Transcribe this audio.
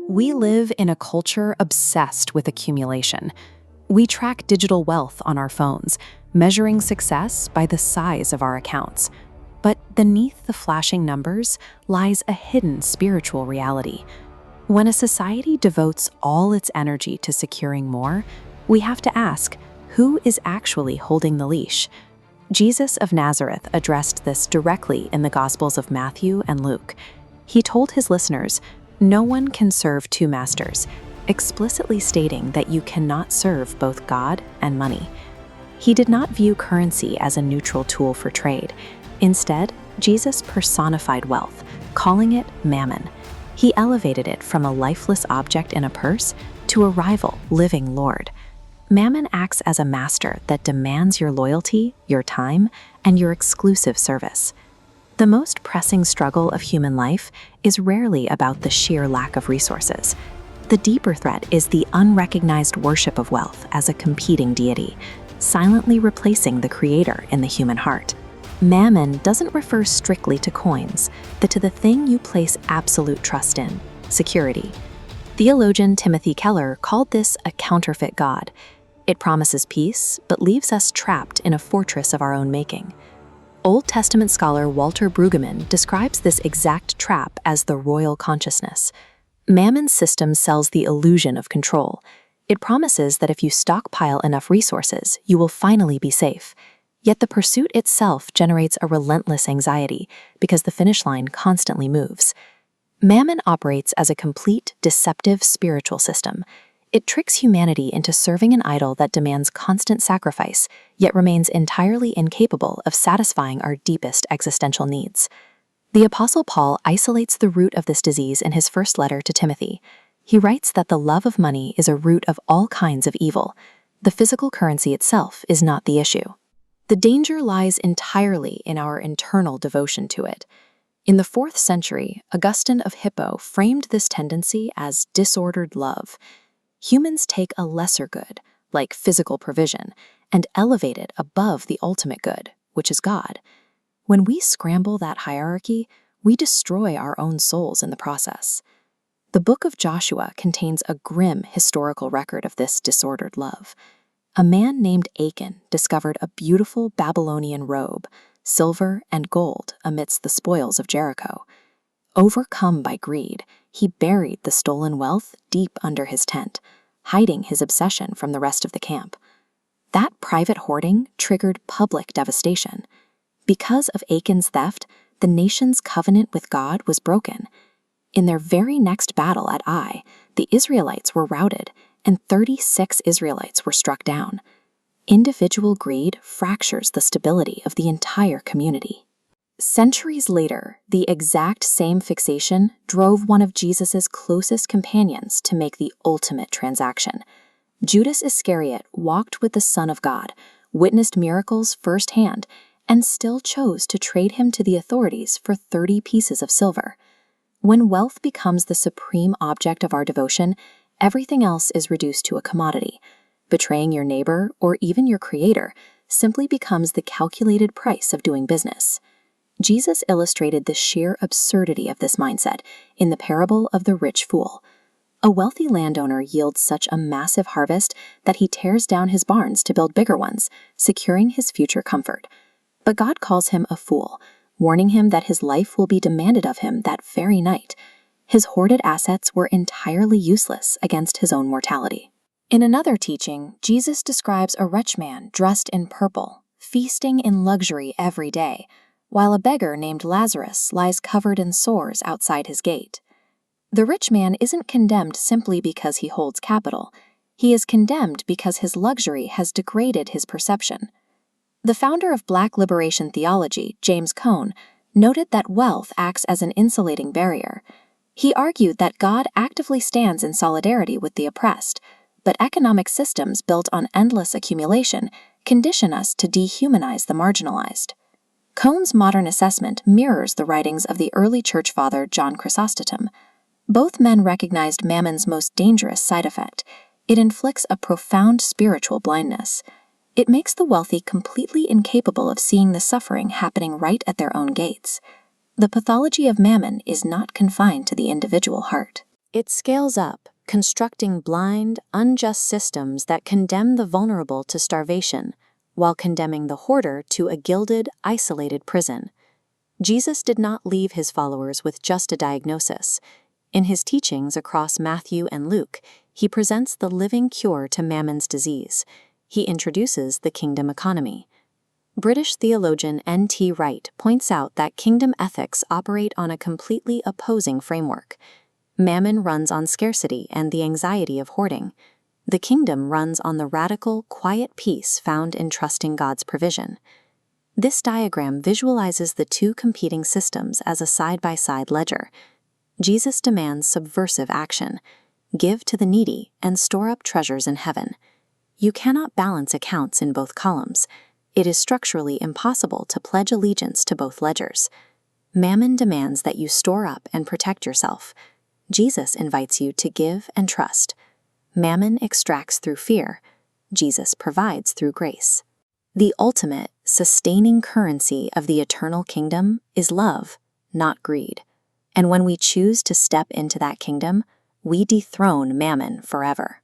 We live in a culture obsessed with accumulation. We track digital wealth on our phones, measuring success by the size of our accounts. But beneath the flashing numbers lies a hidden spiritual reality. When a society devotes all its energy to securing more, we have to ask, who is actually holding the leash? Jesus of Nazareth addressed this directly in the Gospels of Matthew and Luke. He told his listeners, "No one can serve two masters," explicitly stating that you cannot serve both God and money. He did not view currency as a neutral tool for trade. Instead, Jesus personified wealth, calling it Mammon. He elevated it from a lifeless object in a purse to a rival, living lord. Mammon acts as a master that demands your loyalty, your time, and your exclusive service. The most pressing struggle of human life is rarely about the sheer lack of resources. The deeper threat is the unrecognized worship of wealth as a competing deity, silently replacing the creator in the human heart. Mammon doesn't refer strictly to coins, but to the thing you place absolute trust in, security. Theologian Timothy Keller called this a counterfeit god. It promises peace, but leaves us trapped in a fortress of our own making. Old Testament scholar Walter Brueggemann describes this exact trap as the royal consciousness. Mammon's system sells the illusion of control. It promises that if you stockpile enough resources, you will finally be safe. Yet the pursuit itself generates a relentless anxiety because the finish line constantly moves. Mammon operates as a complete, deceptive spiritual system. It tricks humanity into serving an idol that demands constant sacrifice, yet remains entirely incapable of satisfying our deepest existential needs. The Apostle Paul isolates the root of this disease in his first letter to Timothy. He writes that the love of money is a root of all kinds of evil. The physical currency itself is not the issue. The danger lies entirely in our internal devotion to it. In the 4th century, Augustine of Hippo framed this tendency as disordered love. Humans take a lesser good, like physical provision, and elevate it above the ultimate good, which is God. When we scramble that hierarchy, we destroy our own souls in the process. The book of Joshua contains a grim historical record of this disordered love. A man named Achan discovered a beautiful Babylonian robe, silver and gold amidst the spoils of Jericho. Overcome by greed, he buried the stolen wealth deep under his tent, hiding his obsession from the rest of the camp. That private hoarding triggered public devastation. Because of Achan's theft, the nation's covenant with God was broken. In their very next battle at Ai, the Israelites were routed, and 36 Israelites were struck down. Individual greed fractures the stability of the entire community. Centuries later, the exact same fixation drove one of Jesus's closest companions to make the ultimate transaction. Judas Iscariot walked with the Son of God, witnessed miracles firsthand, and still chose to trade him to the authorities for 30 pieces of silver. When wealth becomes the supreme object of our devotion, everything else is reduced to a commodity. Betraying your neighbor, or even your creator, simply becomes the calculated price of doing business. Jesus illustrated the sheer absurdity of this mindset in the parable of the rich fool. A wealthy landowner yields such a massive harvest that he tears down his barns to build bigger ones, securing his future comfort. But God calls him a fool, warning him that his life will be demanded of him that very night. His hoarded assets were entirely useless against his own mortality. In another teaching, Jesus describes a rich man dressed in purple, feasting in luxury every day, while a beggar named Lazarus lies covered in sores outside his gate. The rich man isn't condemned simply because he holds capital. He is condemned because his luxury has degraded his perception. The founder of Black liberation theology, James Cone, noted that wealth acts as an insulating barrier. He argued that God actively stands in solidarity with the oppressed, but economic systems built on endless accumulation condition us to dehumanize the marginalized. Cone's modern assessment mirrors the writings of the early church father John Chrysostom. Both men recognized Mammon's most dangerous side effect. It inflicts a profound spiritual blindness. It makes the wealthy completely incapable of seeing the suffering happening right at their own gates. The pathology of Mammon is not confined to the individual heart. It scales up, constructing blind, unjust systems that condemn the vulnerable to starvation, while condemning the hoarder to a gilded, isolated prison. Jesus did not leave his followers with just a diagnosis. In his teachings across Matthew and Luke, he presents the living cure to Mammon's disease. He introduces the kingdom economy. British theologian N.T. Wright points out that kingdom ethics operate on a completely opposing framework. Mammon runs on scarcity and the anxiety of hoarding. The kingdom runs on the radical, quiet peace found in trusting God's provision. This diagram visualizes the two competing systems as a side-by-side ledger. Jesus demands subversive action. Give to the needy and store up treasures in heaven. You cannot balance accounts in both columns. It is structurally impossible to pledge allegiance to both ledgers. Mammon demands that you store up and protect yourself. Jesus invites you to give and trust. Mammon extracts through fear. Jesus provides through grace. The ultimate, sustaining currency of the eternal kingdom is love, not greed. And when we choose to step into that kingdom, we dethrone Mammon forever.